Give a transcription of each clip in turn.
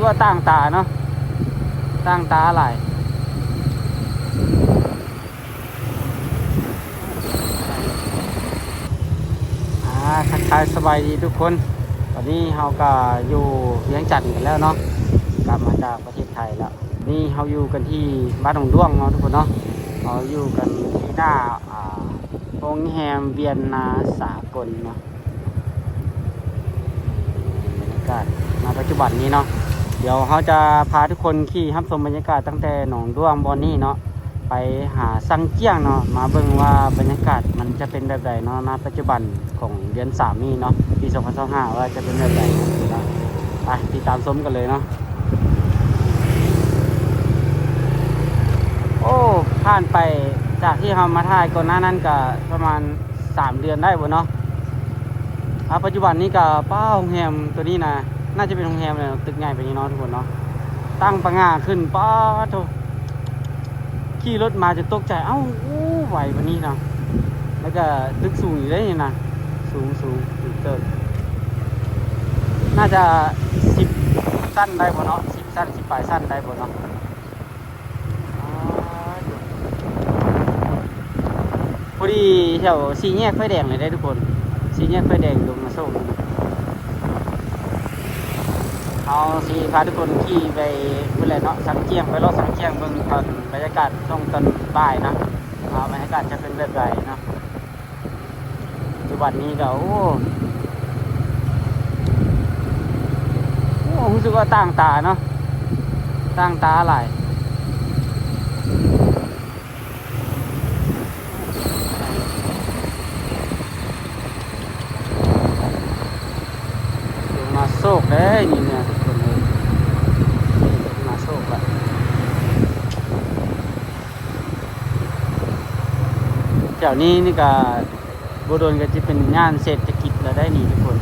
กว่าต่างตาเนาะต่างตาหลายทักทายสบายดีทุกคนตอนนี้เราก็อยู่เวียงจันทร์กันแล้วเนาะกลับมาจากประเทศไทยแล้วนี่เราอยู่กันที่บ้านหนองด้วงเนาะทุกคนเนาะเราอยู่กันที่หน้าโรงแรมเวียนนาสากลเนาะบรรยากาศณปัจจุบันนี้เนาะเดี๋ยวเราจะพาทุกคนขี่รับชมบรรยากาศตั้งแต่หนองด้วงบอนนี่เนาะไปหาซังเจี้ยงเนาะมาเบิ่งว่าบรรยากาศมันจะเป็นแบบใดเนาะณปัจจุบันของเดือน3นี่เนาะปี2025ว่าจะเป็นแบบใดนะไปติดตามชมกันเลยเนาะโอ้ผ่านไปจากที่เรามาถ่ายก่อนหน้านั้นก็ประมาณ3 เดือนได้บ่เนาะปัจจุบันนี้ก็ป้าโรงแรมตัวนี้นะน่าจะเป็นโรงแรมเลยตึกใหญ่ไปนี้เนาะทุกคนเนาะตั้งประงาขึ้นป้าโถขี่รถมาจะตกใจเอ้าไหววันนี้เนาะแล้วก็ตึกสูงอยู่ได้ยังนะสูงเกินน่าจะ10 สั้นได้บ่เนาะ10 สั้น10 ปลายสั้นได้บ่เนาะพอดีแถวสี่แยกไฟแดงเลยได้ทุกคนสี่แยกไฟแดงลงมาส่งเอาสิพาทุกคนขี่ไปเพื่ออะไรเนาะสังเกียงไปรถสังเกียงเบิ่งตอนบรรยากาศช่วงตอนบ่ายนะบรรยากาศจะเป็นแบบไรเนาะปัจจุบันนี้ก็โอ้รู้สึกว่าต่างตาเนาะต่างตาหลายมาโศกได้นี่เนี่ยทุกคนเลยมาโศกละแถวนี้นี่ก็บัวโดนก็จะเป็นงานเศรษฐกิจแล้วได้นี่ทุกคน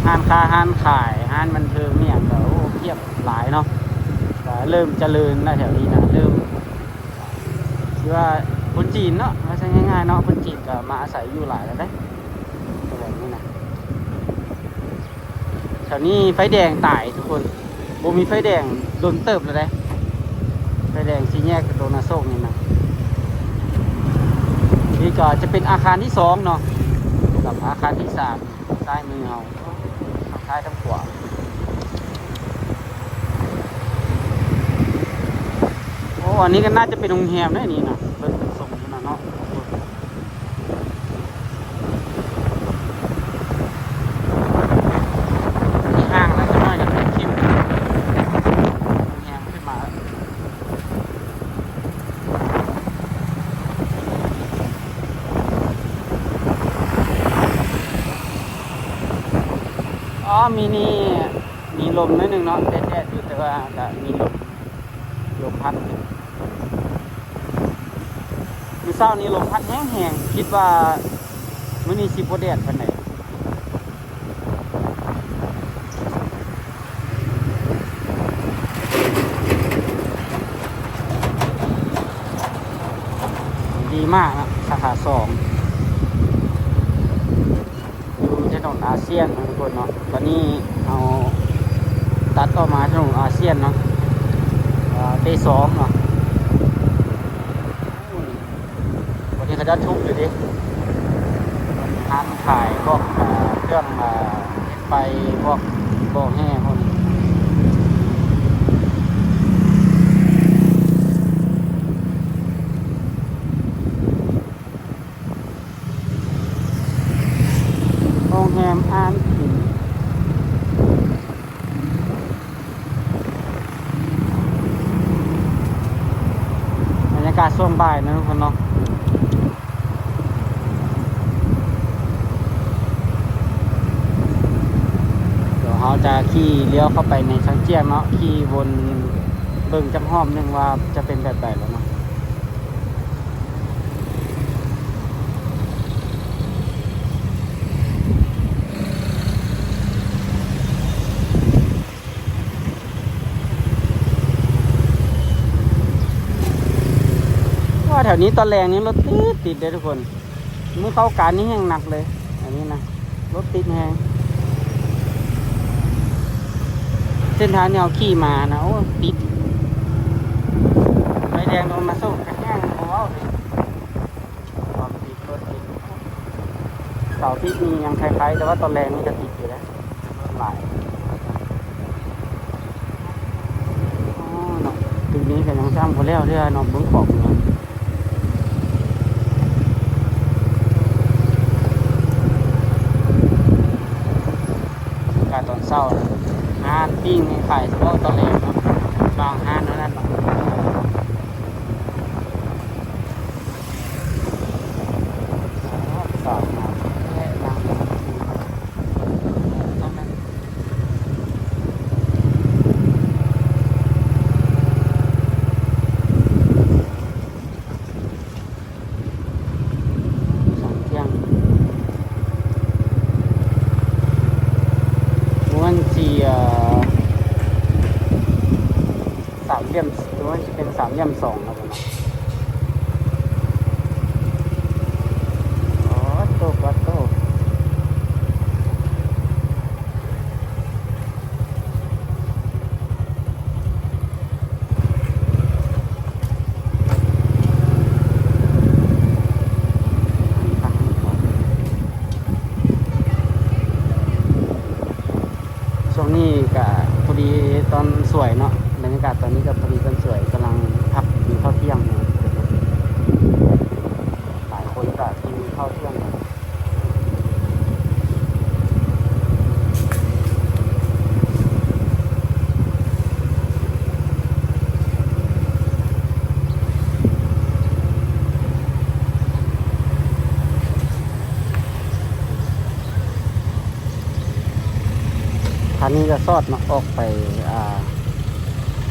ห้านค้าห้านขายห้านบันเทิงเนี่ยก็โอ้เพียบหลายเนาะเริ่มเจริญนะแถวนี้นะเริ่มคือว่าคนจีนเนาะไม่ใช่ง่ายๆเนาะคนจีนก็มาอาศัยอยู่หลายแล้วได้แบบนี้นะแถวนี้ไฟแดงตายทุกคนบ่มีไฟแดงโดนเติบเลยได้ไฟแดงสี่แยกโดนโศกนี่นะนี่ก็จะเป็นอาคารที่2เนาะกับอาคารที่3ซ้ายมือเราทางซ้ายทางขวาโอ้อันนี้ก็น่าจะเป็นโรงแรมได้นี่นะเบิ่งเป็นทรงอยู่นะเนาะที่ห้างแล้วก็น้อยกันเป็นคิวโรงแรมขึ้นมามีลมนิดนึงเนาะแดดๆอยู่แต่ว่าก็มีลมพัดมีเช้านี้ลมพัดแห้งๆคิดว่ามื้อนี้สิบ่แดดปานใดดีมากนะสาขา2ถนนอาเซียนนะทุกคนเนาะตอนนี้เอาตัดออกมาถนนอาเซียนเนาะเบ2เนาะวันนี้เขาจะทุบอยู่ดิร้านขายพวกเครื่องไปพวกบ่อแห้พวกนี้โรงแรมอ่านขินบรรยากาศช่วงบ่ายนะทุกคนเนาะเดี๋ยวเราจะขี่เลี้ยวเข้าไปในซังเจี้ยงเนาะขี่วนเบิ่งจังห้อมนึงว่าจะเป็นแบบไหนแล้วเนาะแถวนี้ตอนแรงนี้รถติดเลยทุกคนเมื่อเข้าการนี้แห้งหนักเลยอันนี้นะรถติดแห้ง ส้นทางที่เราขี่มานะโอ้ติดไฟแดงลงมาสู้กันแห้งโอ้เอาเลยความติดรถติดเสาร์อาที่มียังคล้ายๆแต่ว่าตอนแรงนี่จะติดอยู่แล้วหลายอ๋อเนาะตึกนี้ก็ยังสร้างพอแล้วเด้อเนาะเบิ่งของเนาะการตอนเช้าห้านปิ้งนี่ขายเฉพาะตอนแรงเนาะบางห้านเท่านั้นเนาะสาวมาแค่นางเท่านั้นสองเที่ยงวันที่สามเหลี่ยมหรือว่าจะเป็นสามเหลี่ยมสองนะผมอ๋อโตกว่าโตช่วงนี้ก็พอดีตอนสวยเนาะบรรยากาศตอนนี้ก็พอดีตอนสวยกำลังพักกินข้าวเที่ยงนะหลายคนก็กินข้าวเที่ยงคันนี้จะซอดเนาะออกไป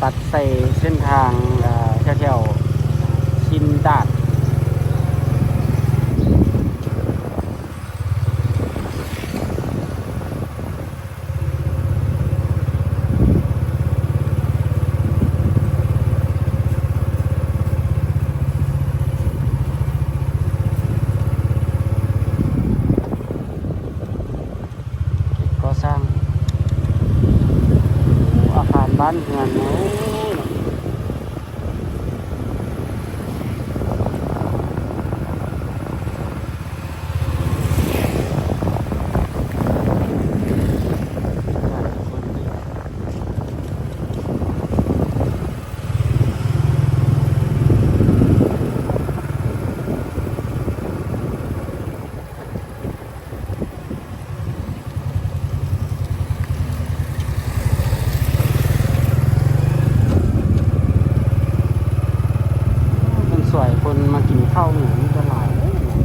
ตัดใส่เส้นทางแถวๆชินดาดก่อสร้างอาคารบ้านเรือนโอ้คนสวยคนมากินข้าวหมูนี่ก็หลายเลยเนี่ย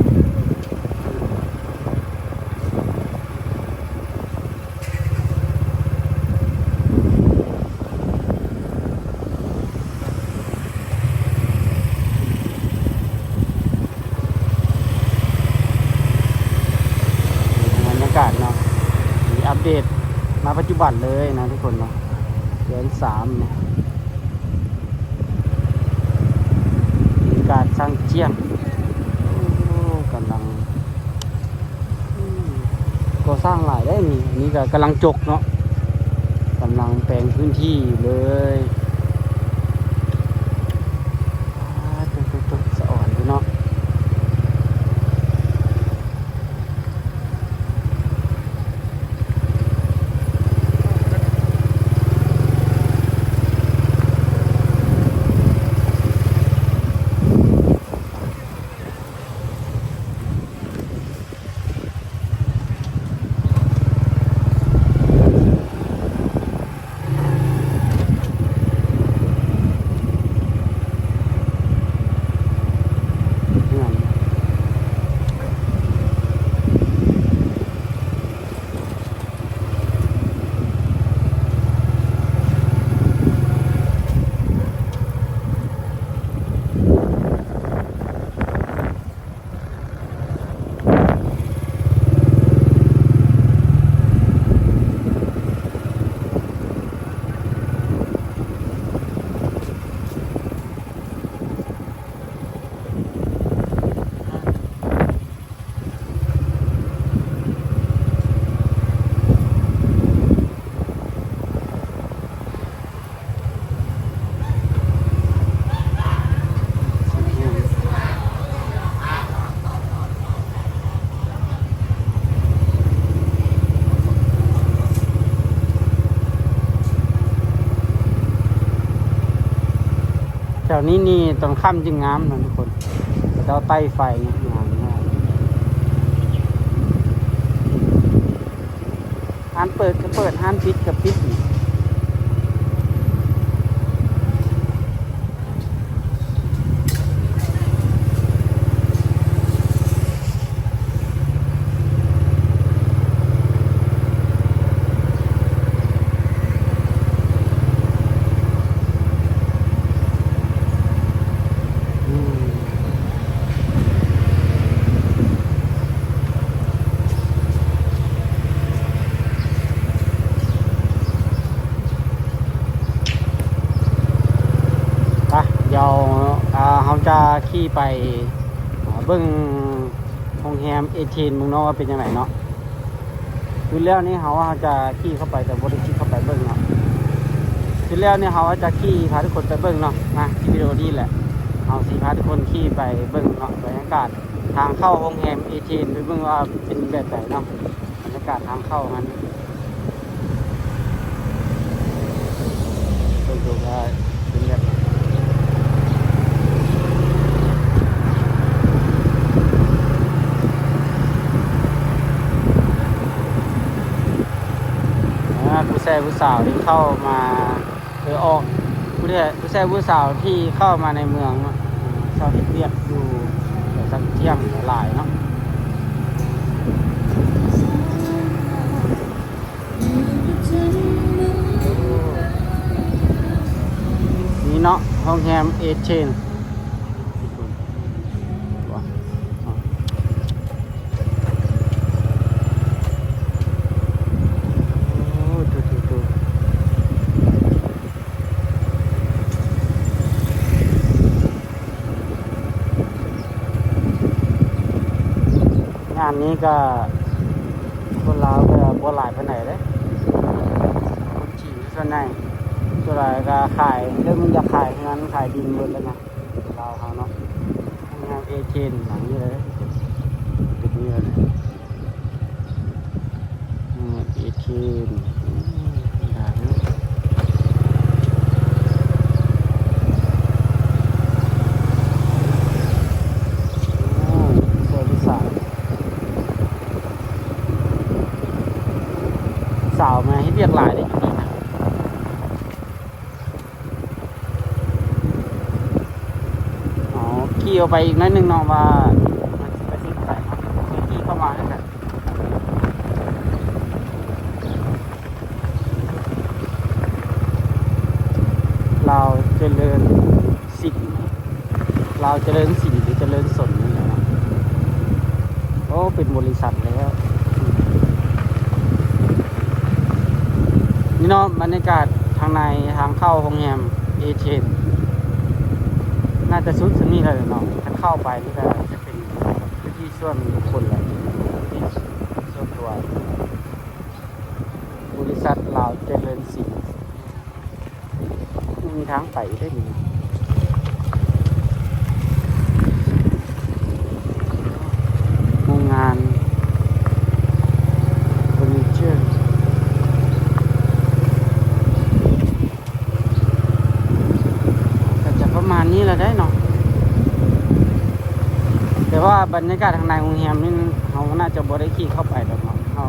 บรรยากาศเนาะมีอัปเดตมาปัจจุบันเลยนะทุกคนเนาะเดือน3เนี่ยมีการสร้างเจียงโอ้กำลังก่อสร้างหลายได้นี่ก็กำลังจกเนาะกำลังแปลงพื้นที่เลยจกสะอ่อนด้วยเนาะ แถวนี้นี่ตอนค่ำจึงงามนะทุกคนเราใต้ไฟนี่งามมากร้านเปิดก็เปิดร้านปิดก็ปิดอีกเดี๋ยวเราจะขี่ไปเบิ่งโรงแรมเอเธนส์เมืองนอกว่าเป็นยังไงเนาะคือแล้วนี่เขาจะขี่เข้าไปแต่บริขี่เข้าไปเบิ่งเนาะคือแล้วนี่เขาจะขี่พาทุกคนไปเบิ่งเนาะนะที่วิดีโอนี้แหละเอาสิพาทุกคนขี่ไปเบิ่งเนาะบรรยากาศทางเข้าโรงแรมเอเธนส์ไปเบิ่งว่าเป็นแบบไหนเนาะบรรยากาศทางเข้ามันดูว่าเป็นแบบผู้ชายผู้สาวที่เข้ามาออกผู้ชายผู้สาวที่เข้ามาในเมืองชาวที่เรียกอยู่สักเที่ยงหลายเนาะนี่เนาะโรงแรมเอเธนส์งานนี้ก็คนลาวก็บ่หลายไปไหนเลยคนจีนส่วนใหญ่ส่วนใหญ่ก็ขายเรื่องมันจะขายงานขายดินหมดแล้วนะลาวเขาเนาะงานเอเธนส์หลังนี้เลยตึกนี้เลยเอเธนส์สาวมาให้เรียกหลายเลยอยู่นี่นะอ๋อขี่ออกไปอีกนิดนึงเนาะว่ามันไปที่ไหนขี่เข้ามาแล้วกันเราเจริญสิ่งเราเจริญสิ่งหรือเจริญสนนี่แหละนะโอ้เป็นบริษัทแล้วนี่เนาะบรรยากาศทางในทางเข้าโรงแรมเอเธนส์น่าจะสุดสนี่เลยเนาะถ้าเข้าไปนี่ก็จะเป็นพื้นที่ส่วนบุคคลแหละที่ส่วนตัวบริษัทลาวเจริญสินมีทางไปได้ดีโรงงานเฟอร์นิเจอร์ประมาณนี้เราได้เนาะแต่ว่าบรรยากาศทางในโรงแรมนี่เราน่าจะบ่ได้ขี่เข้าไปแบบเนาะเขา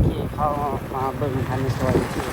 ขี่เข้ามาเบิ่งภายในซอยที่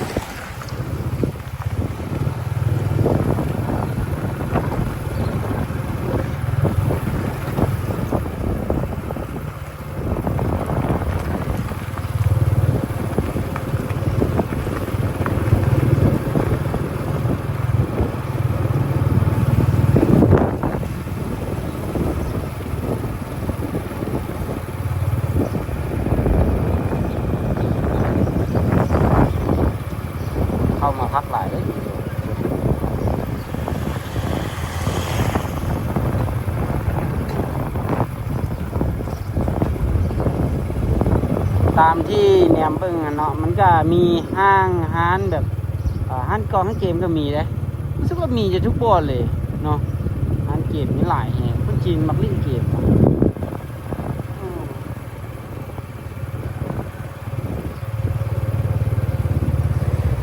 เข้ามาพักหลายเลยตามที่แนมเบิ่งเนาะมันก็มีห้างร้านแบบร้านกองร้านเกมก็มีเลยรู้สึกว่ามีจะทุกบอนเลยเนาะร้านเกมมีหลายแห่งคนจีนมักเล่นเกม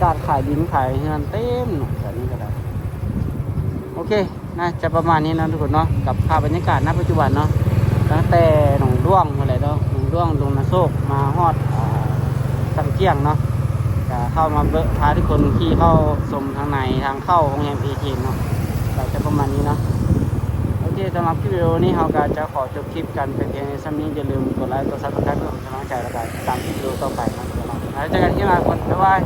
การขายดินขายเงินเต็มแบบนี้ก็ได้โอเค น่าจะประมาณนี้เนาะทุกคนเนาะกับภาพบรรยากาศณปัจจุบันเนาะตั้งแต่หนองด้วงอะไรเนาะหนองด้วงลงนาโซกมาฮอดสังเกียงเนาะจะเข้ามาเบอะพาทุกคนขี่เข้าชมทางในทางเข้าโรงแรมพีทีเนาะก็จะประมาณนี้เนาะโอเคสำหรับคลิปวิดีโอนี้เราก็จะขอจบคลิปกันเป็นเพียงในซ้ำนี้อย่าลืมกดไลค์กดซับสไครป์เพื่อเป็นกำลังใจและการตามคลิปวิดีโอต่อไปนะทุกคนเนาะแล้วเจอกันที่หน้าคนบ๊ายบาย